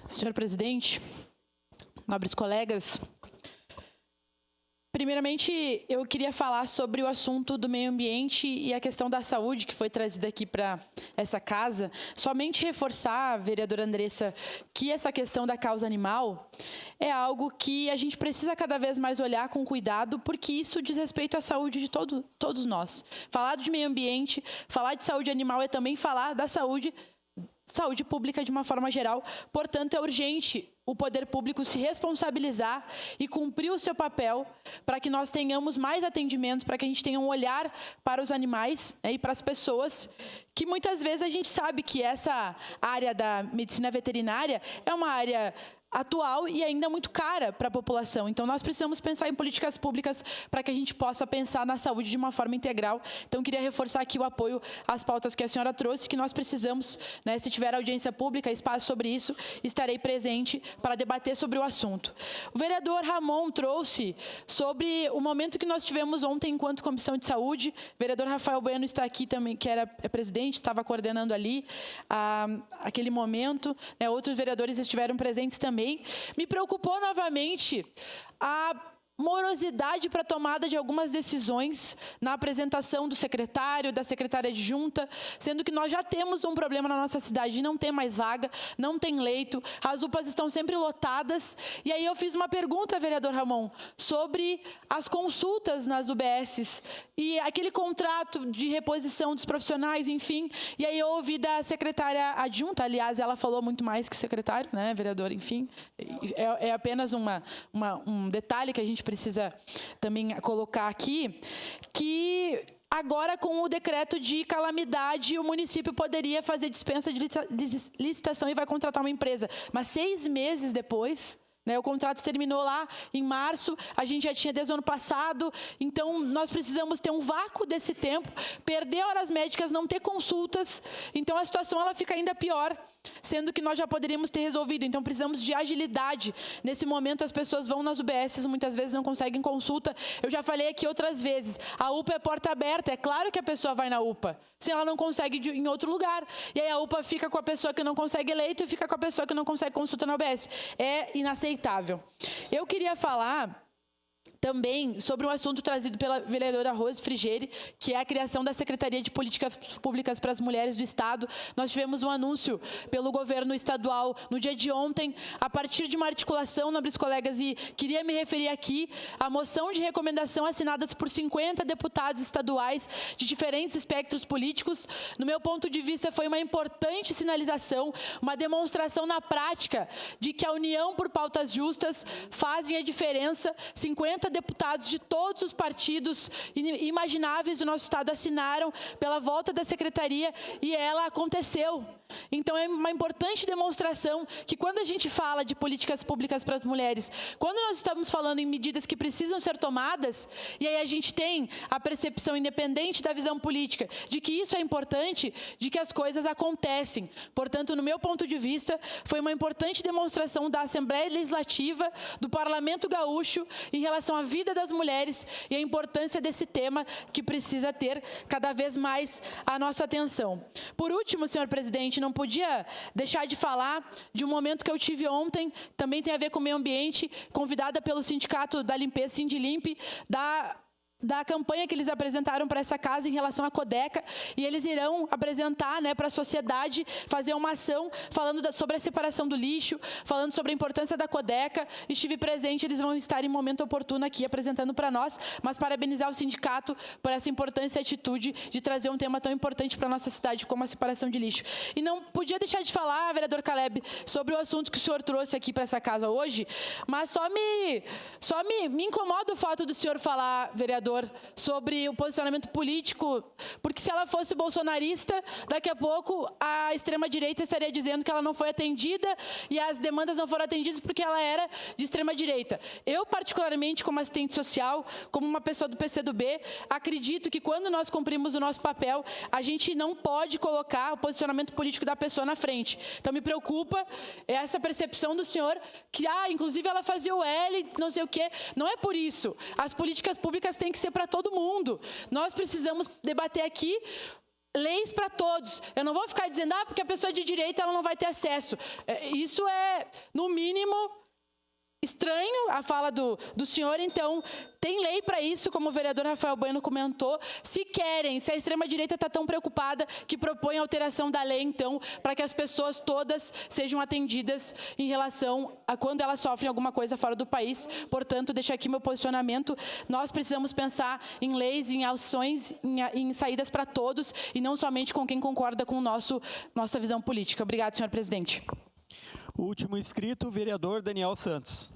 Senhor presidente, nobres colegas, primeiramente eu queria falar sobre o assunto do meio ambiente e a questão da saúde que foi trazida aqui para essa casa. Somente reforçar, vereadora Andressa, que essa questão da causa animal é algo que a gente precisa cada vez mais olhar com cuidado, porque isso diz respeito à saúde de todos nós. Falar de meio ambiente, falar de saúde animal é também falar da saúde pública de uma forma geral. Portanto, é urgente o poder público se responsabilizar e cumprir o seu papel para que nós tenhamos mais atendimentos, para que a gente tenha um olhar para os animais, né, e para as pessoas, que muitas vezes a gente sabe que essa área da medicina veterinária é uma área atual e ainda muito cara para a população. Então, nós precisamos pensar em políticas públicas para que a gente possa pensar na saúde de uma forma integral. Então, queria reforçar aqui o apoio às pautas que a senhora trouxe, que nós precisamos, né, se tiver audiência pública, espaço sobre isso, estarei presente para debater sobre o assunto. O vereador Ramon trouxe sobre o momento que nós tivemos ontem enquanto Comissão de Saúde. O vereador Rafael Bueno está aqui também, que era presidente, estava coordenando ali aquele momento, né, outros vereadores estiveram presentes também. Me preocupou novamente a morosidade para a tomada de algumas decisões na apresentação do secretário, da secretária adjunta, sendo que nós já temos um problema na nossa cidade de não ter mais vaga, não tem leito, as UPAs estão sempre lotadas. E aí eu fiz uma pergunta, vereador Ramon, sobre as consultas nas UBSs e aquele contrato de reposição dos profissionais, enfim. E aí eu ouvi da secretária adjunta, aliás, ela falou muito mais que o secretário, né, vereador, enfim. É apenas um detalhe que a gente precisa também colocar aqui, que agora com o decreto de calamidade o município poderia fazer dispensa de licitação e vai contratar uma empresa. Mas 6 meses depois, né, o contrato terminou lá em março, a gente já tinha desde o ano passado, então nós precisamos ter um vácuo desse tempo, perder horas médicas, não ter consultas, então a situação ela fica ainda pior, sendo que nós já poderíamos ter resolvido. Então precisamos de agilidade. Nesse momento as pessoas vão nas UBSs, muitas vezes não conseguem consulta. Eu já falei aqui outras vezes, a UPA é porta aberta, é claro que a pessoa vai na UPA, se ela não consegue em outro lugar. E aí a UPA fica com a pessoa que não consegue leito e fica com a pessoa que não consegue consulta na UBS. É inaceitável. Eu queria falar também sobre um assunto trazido pela vereadora Rose Frigieri, que é a criação da Secretaria de Políticas Públicas para as Mulheres do Estado. Nós tivemos um anúncio pelo governo estadual no dia de ontem, a partir de uma articulação, nobres colegas, e queria me referir aqui à moção de recomendação assinada por 50 deputados estaduais de diferentes espectros políticos. No meu ponto de vista, foi uma importante sinalização, uma demonstração na prática de que a união por pautas justas fazem a diferença. 50 deputados de todos os partidos imagináveis do nosso estado assinaram pela volta da secretaria e ela aconteceu. Então é uma importante demonstração que quando a gente fala de políticas públicas para as mulheres, quando nós estamos falando em medidas que precisam ser tomadas, e aí a gente tem a percepção independente da visão política de que isso é importante, de que as coisas acontecem. Portanto, no meu ponto de vista, foi uma importante demonstração da Assembleia Legislativa, do Parlamento Gaúcho, em relação à vida das mulheres e a importância desse tema que precisa ter cada vez mais a nossa atenção. Por último, senhor presidente, não podia deixar de falar de um momento que eu tive ontem, também tem a ver com o meio ambiente, convidada pelo Sindicato da Limpeza, Sindilimp, da campanha que eles apresentaram para essa casa em relação à Codeca, e eles irão apresentar, né, para a sociedade, fazer uma ação falando sobre a separação do lixo, falando sobre a importância da Codeca. Estive presente, eles vão estar em momento oportuno aqui apresentando para nós, mas parabenizar o sindicato por essa importância e atitude de trazer um tema tão importante para a nossa cidade como a separação de lixo. E não podia deixar de falar, vereador Caleb, sobre o assunto que o senhor trouxe aqui para essa casa hoje, mas só me incomoda o fato do senhor falar, vereador, sobre o posicionamento político, porque se ela fosse bolsonarista, daqui a pouco a extrema-direita estaria dizendo que ela não foi atendida e as demandas não foram atendidas porque ela era de extrema-direita. Eu, particularmente, como assistente social, como uma pessoa do PCdoB, acredito que quando nós cumprimos o nosso papel, a gente não pode colocar o posicionamento político da pessoa na frente. Então, me preocupa essa percepção do senhor que, inclusive, ela fazia o L, não sei o quê. Não é por isso. As políticas públicas têm que ser para todo mundo. Nós precisamos debater aqui leis para todos. Eu não vou ficar dizendo, porque a pessoa é de direita ela não vai ter acesso. Isso é no mínimo, estranho a fala do senhor. Então, tem lei para isso, como o vereador Rafael Bueno comentou. Se a extrema-direita está tão preocupada que propõe alteração da lei, então, para que as pessoas todas sejam atendidas em relação a quando elas sofrem alguma coisa fora do país. Portanto, deixo aqui meu posicionamento. Nós precisamos pensar em leis, em ações, em saídas para todos, e não somente com quem concorda com nossa visão política. Obrigado, senhor presidente. O último inscrito, o vereador Daniel Santos.